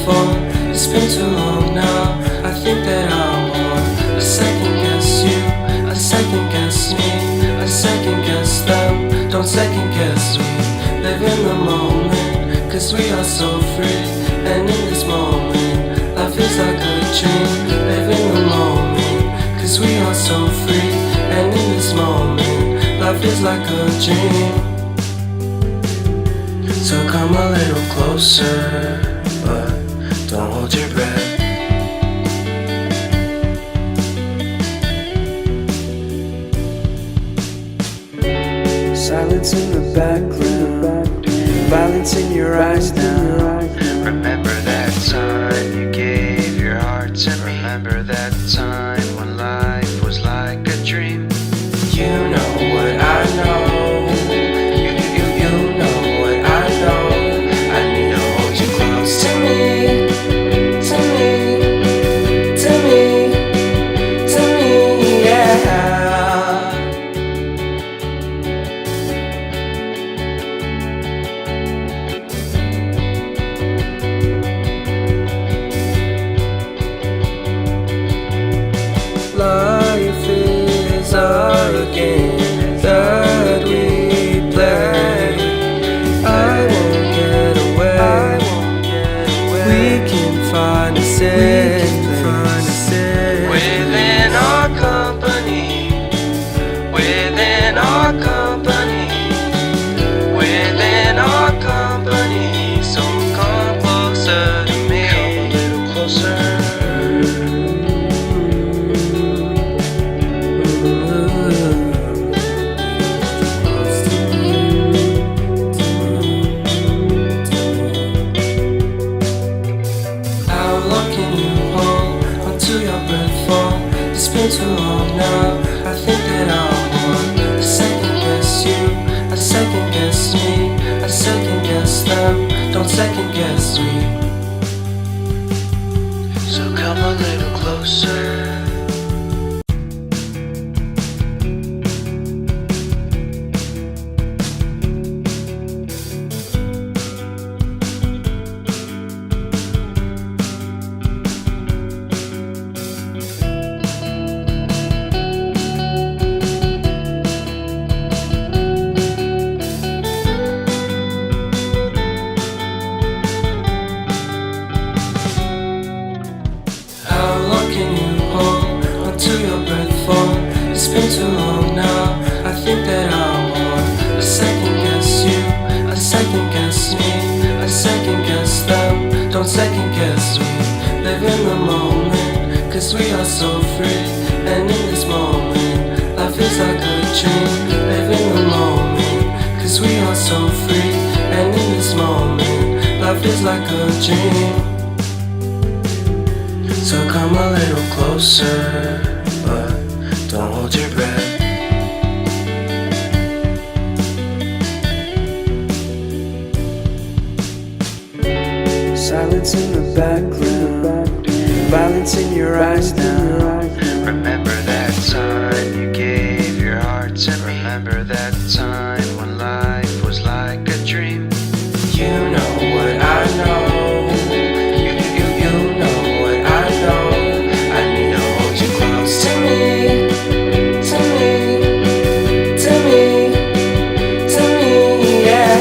before. It's been too long now. I think that I want. I second guess you, I second guess me, I second guess them. Don't second guess me. Live in the moment, cause we are so free. And in this moment, life is like a dream. Live in the moment, cause we are so free. And in this moment, life is like a dream. So come a little closer, but don't hold your breath. Silence in the background, violence in your eyes now. Remember that time you gave your heart to me. Remember that time when life was like a dream. You know what I know. You know what I know. I need to hold you close to me, to me, to me, to me, yeah. Life is a game that we play. I won't get away. We can find a safe place Within our company, within our company, within our company. So come closer to me. Come a little closer. It's been too long now. I think that I want. I second guess you, I second guess me, I second guess them. Don't second guess me. So come a little closer. It's been too long now. I think that I want. I second guess you, I second guess me, I second guess them. Don't second guess me. Live in the moment, cause we are so free. And in this moment, life is like a dream. Live in the moment, cause we are so free. And in this moment, life is like a dream. So come a little closer, but don't hold your breath. Silence in the background, violence in your eyes now. Remember that time you gave your heart to me. Remember that time when life was like a dream. You know what I know. You know what I know. I need to hold you close to me, to me, to me, to me, yeah.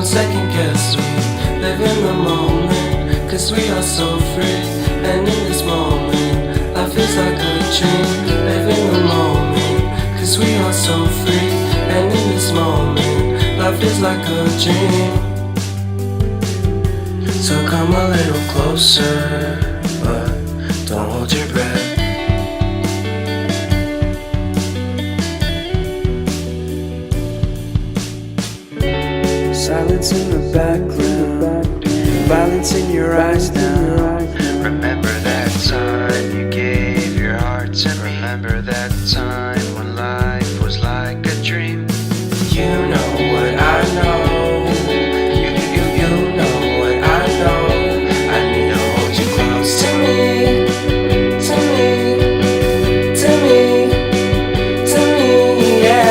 Don't second guess, we live in the moment, cause we are so free. And in this moment, life is like a dream. Live in the moment, cause we are so free. And in this moment, life is like a dream. So come a little closer, but don't hold your breath. Silence in the background, violence in your eyes now. Remember that time you gave your heart to me. Remember that time when life was like a dream. You know what I know. You know what I know. I need to hold you close to me, to me, to me, to me, yeah.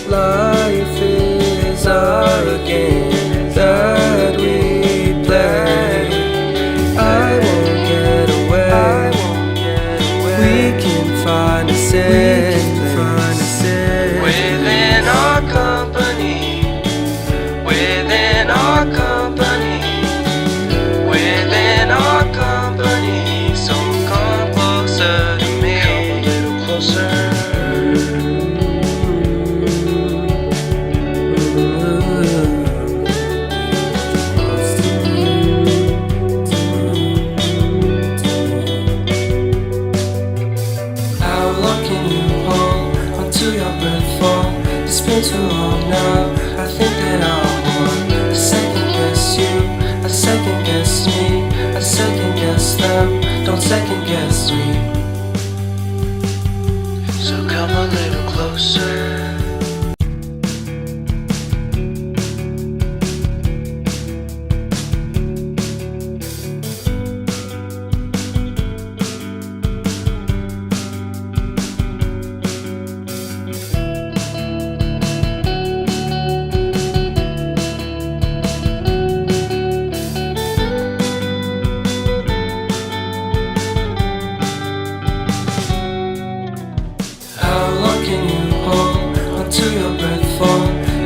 Life is our game that we play. I won't get away. We can find a safe place within our company, within our company, within our company. So come closer to me, come a little closer. It's been too long now. I think that I want to second guess you, I second guess me, I second guess them. Don't second guess me. So come a little closer.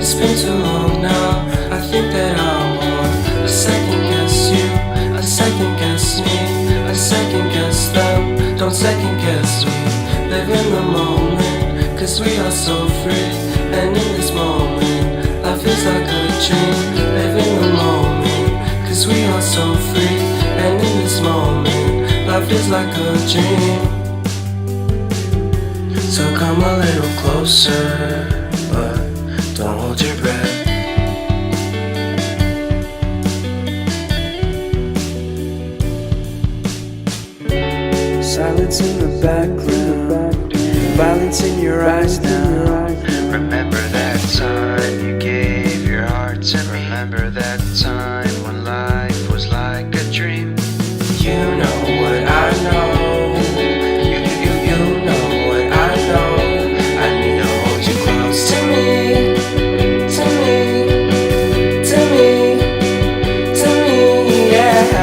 It's been too long now. I think that I want to second guess you, I second guess me, I second guess them. Don't second guess we live in the moment, cause we are so free. And in this moment, life is like a dream. Live in the moment, cause we are so free. And in this moment, life is like a dream. So come a little closer, but don't hold your breath. Silence in the background, violence in your eyes now. Remember that time you gave your heart to me. Remember that time when life was like a dream. You know what I know. You know what I know. I need to hold you close to me, to me, to me, to me, yeah.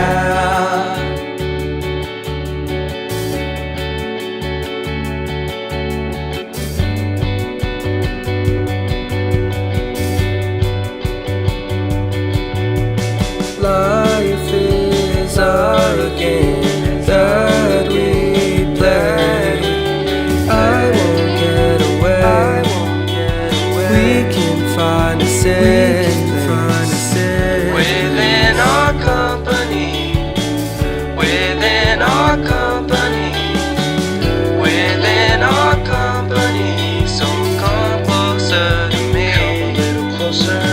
Life is our game that we play. I won't get away. We can find a safe place within our company, within our company, within our company. So come closer to me, come a little closer.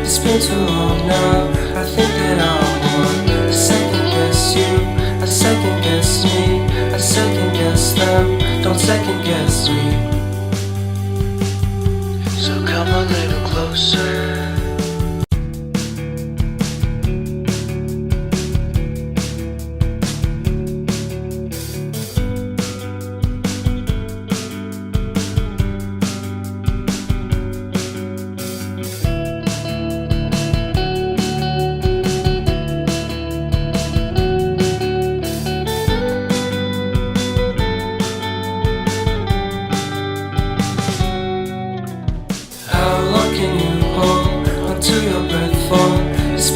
It's been too long now. I think that I want to second guess you, I second guess me, I second guess them. Don't second guess me. So come a little closer.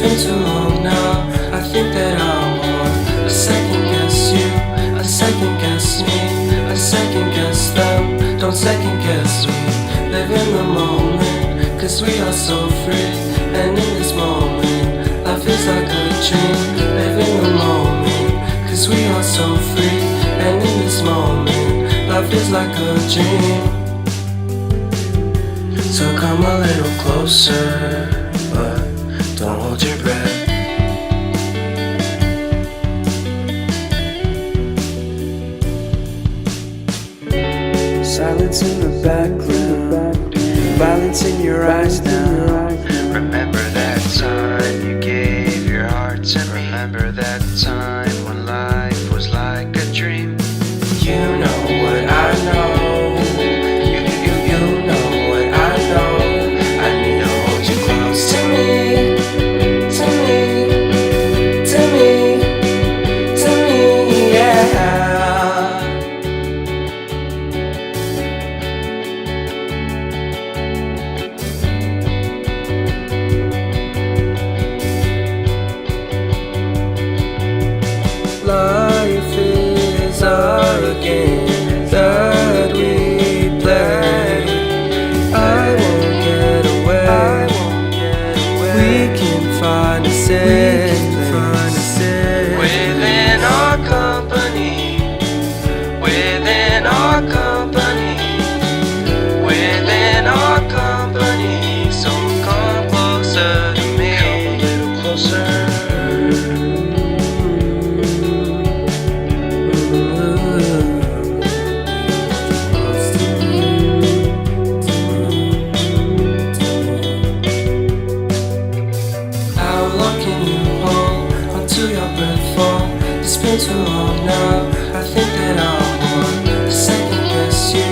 been too long now. I think that I'm on. I second guess you, I second guess me, I second guess them. Don't second guess we. Live in the moment, cause we are so free. And in this moment, life is like a dream. Live in the moment, cause we are so free. And in this moment, life is like a dream. So come a little closer, but don't hold your breath. Silence in the background, violence in your eyes now. Remember that time you gave your heart to me. Remember that time when life was like a dream. You know what I know. You know what I know. I need to hold you close to me, to me, to me, to me, yeah. Life is a game that we play. I won't get away. We can find a safe within our company. Within our company. Within our company. So come closer to me. Come a little closer. It's been too long now. I think that I'm on. I second guess you,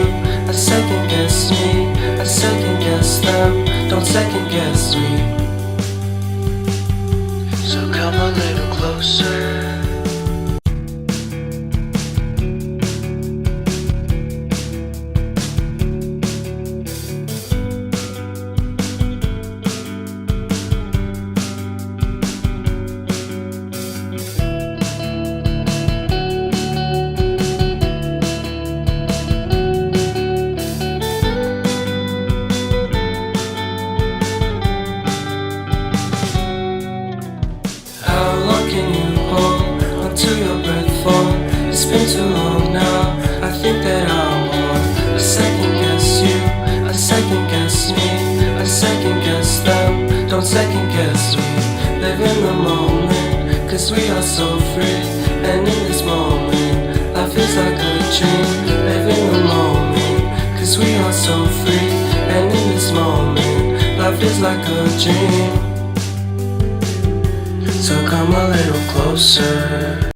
I second guess me, I second guess them. Don't second guess me. So come a little closer. It's been too long now. I think that I'm on. I second guess you, I second guess me, I second guess them. Don't second guess we. Live in the moment, cause we are so free. And in this moment, life is like a dream. Live in the moment, cause we are so free. And in this moment, life is like a dream. So come a little closer.